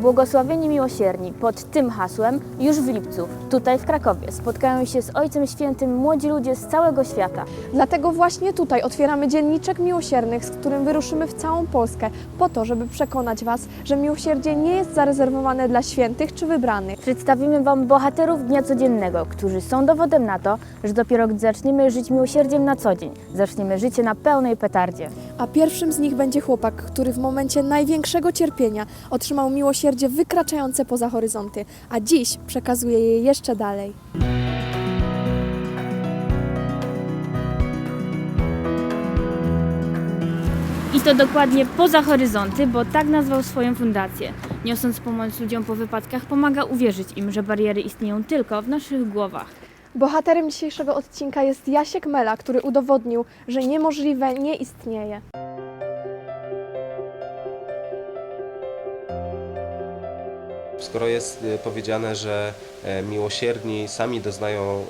Błogosławieni miłosierni pod tym hasłem już w lipcu, tutaj w Krakowie, spotkają się z Ojcem Świętym młodzi ludzie z całego świata. Dlatego właśnie tutaj otwieramy dzienniczek miłosiernych, z którym wyruszymy w całą Polskę, po to, żeby przekonać Was, że miłosierdzie nie jest zarezerwowane dla świętych czy wybranych. Przedstawimy Wam bohaterów dnia codziennego, którzy są dowodem na to, że dopiero gdy zaczniemy żyć miłosierdziem na co dzień, zaczniemy życie na pełnej petardzie. A pierwszym z nich będzie chłopak, który w momencie największego cierpienia otrzymał miłosierdzie wykraczające poza horyzonty, a dziś przekazuje je jeszcze dalej. I to dokładnie poza horyzonty, bo tak nazwał swoją fundację. Niosąc pomoc ludziom po wypadkach, pomaga uwierzyć im, że bariery istnieją tylko w naszych głowach. Bohaterem dzisiejszego odcinka jest Jasiek Mela, który udowodnił, że niemożliwe nie istnieje. Skoro jest powiedziane, że miłosierni sami doznają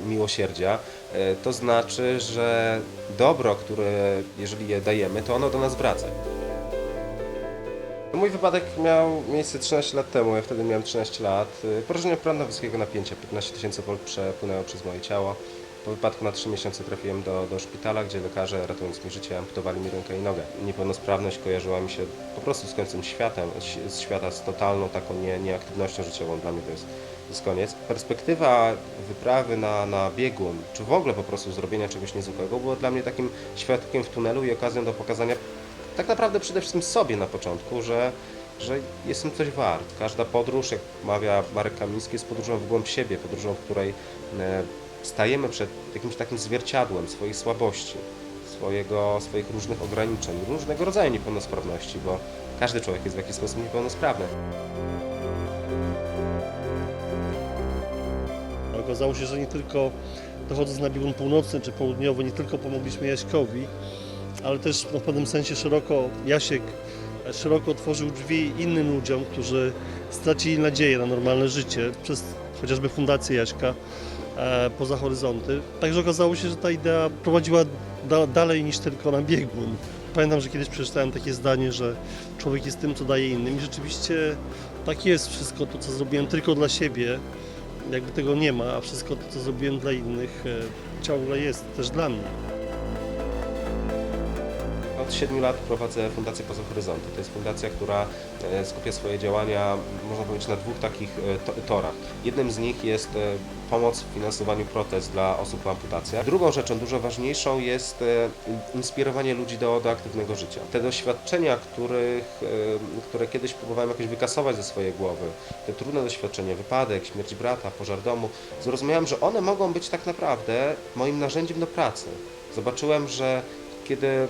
miłosierdzia, to znaczy, że dobro, które jeżeli je dajemy, to ono do nas wraca. Mój wypadek miał miejsce 13 lat temu, ja wtedy miałem 13 lat. Porażenie prądu wysokiego napięcia, 15 000 V przepłynęło przez moje ciało. Po wypadku na 3 miesiące trafiłem do szpitala, gdzie lekarze, ratując mi życie, amputowali mi rękę i nogę. Niepełnosprawność kojarzyła mi się po prostu z końcem świata, z totalną taką nieaktywnością życiową. Dla mnie to jest koniec. Perspektywa wyprawy na biegun, czy w ogóle po prostu zrobienia czegoś niezwykłego, było dla mnie takim światłem w tunelu i okazją do pokazania tak naprawdę przede wszystkim sobie na początku, że jestem coś wart. Każda podróż, jak mawia Marek Kamiński, jest podróżą w głąb siebie, podróżą, w której stajemy przed jakimś takim zwierciadłem swojej słabości, swoich różnych ograniczeń, różnego rodzaju niepełnosprawności, bo każdy człowiek jest w jakiś sposób niepełnosprawny. Okazało się, że nie tylko dochodząc na biegun północny czy południowy, nie tylko pomogliśmy Jaśkowi, ale też w pewnym sensie Jasiek szeroko otworzył drzwi innym ludziom, którzy stracili nadzieję na normalne życie przez chociażby Fundację Jaśka poza horyzonty. Także okazało się, że ta idea prowadziła dalej niż tylko na biegun. Pamiętam, że kiedyś przeczytałem takie zdanie, że człowiek jest tym, co daje innym i rzeczywiście tak jest. Wszystko to, co zrobiłem tylko dla siebie, jakby tego nie ma, a wszystko to, co zrobiłem dla innych, ciągle jest też dla mnie. Od 7 lat prowadzę Fundację Poza Horyzonty. To jest fundacja, która skupia swoje działania, można powiedzieć, na dwóch takich torach. Jednym z nich jest pomoc w finansowaniu protez dla osób po amputacji. Drugą rzeczą, dużo ważniejszą, jest inspirowanie ludzi do aktywnego życia. Te doświadczenia, które kiedyś próbowałem jakoś wykasować ze swojej głowy, te trudne doświadczenia, wypadek, śmierć brata, pożar domu, zrozumiałem, że one mogą być tak naprawdę moim narzędziem do pracy. Zobaczyłem, że kiedy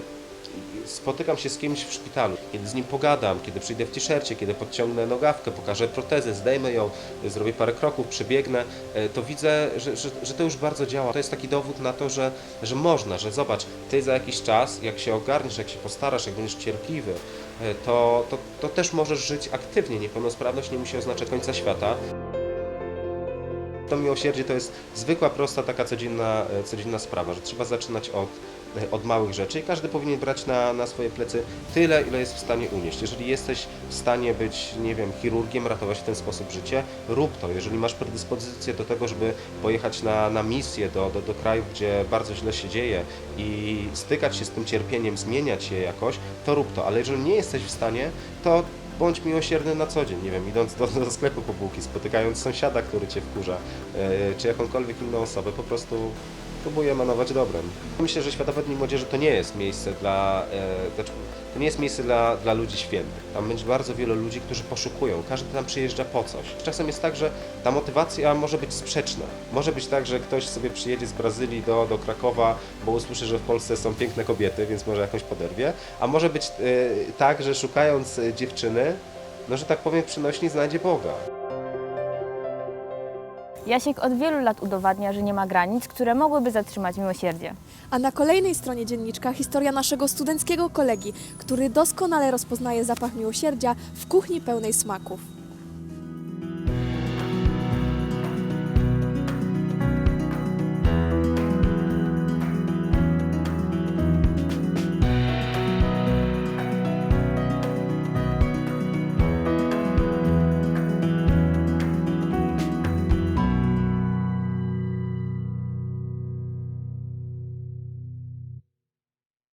spotykam się z kimś w szpitalu, kiedy z nim pogadam, kiedy przyjdę w t-shircie, kiedy podciągnę nogawkę, pokażę protezę, zdejmę ją, zrobię parę kroków, przebiegnę, to widzę, że to już bardzo działa. To jest taki dowód na to, że można, że zobacz, ty za jakiś czas, jak się ogarniesz, jak się postarasz, jak będziesz cierpliwy, to też możesz żyć aktywnie. Niepełnosprawność nie musi oznaczać końca świata. To miłosierdzie to jest zwykła, prosta, taka codzienna sprawa, że trzeba zaczynać od małych rzeczy i każdy powinien brać na swoje plecy tyle, ile jest w stanie unieść. Jeżeli jesteś w stanie być, nie wiem, chirurgiem, ratować w ten sposób życie, rób to. Jeżeli masz predyspozycję do tego, żeby pojechać na misję do krajów, gdzie bardzo źle się dzieje i stykać się z tym cierpieniem, zmieniać je jakoś, to rób to. Ale jeżeli nie jesteś w stanie, to bądź miłosierny na co dzień, nie wiem, idąc do sklepu po bułki, spotykając sąsiada, który cię wkurza, czy jakąkolwiek inną osobę, po prostu próbuję emanować dobrem. Myślę, że Światowe Dni Młodzieży to nie jest miejsce dla ludzi świętych. Tam będzie bardzo wielu ludzi, którzy poszukują. Każdy tam przyjeżdża po coś. Czasem jest tak, że ta motywacja może być sprzeczna. Może być tak, że ktoś sobie przyjedzie z Brazylii do Krakowa, bo usłyszy, że w Polsce są piękne kobiety, więc może jakąś poderwie. A może być tak, że szukając dziewczyny, no że tak powiem, przynośni znajdzie Boga. Jasiek od wielu lat udowadnia, że nie ma granic, które mogłyby zatrzymać miłosierdzie. A na kolejnej stronie dzienniczka historia naszego studenckiego kolegi, który doskonale rozpoznaje zapach miłosierdzia w kuchni pełnej smaków.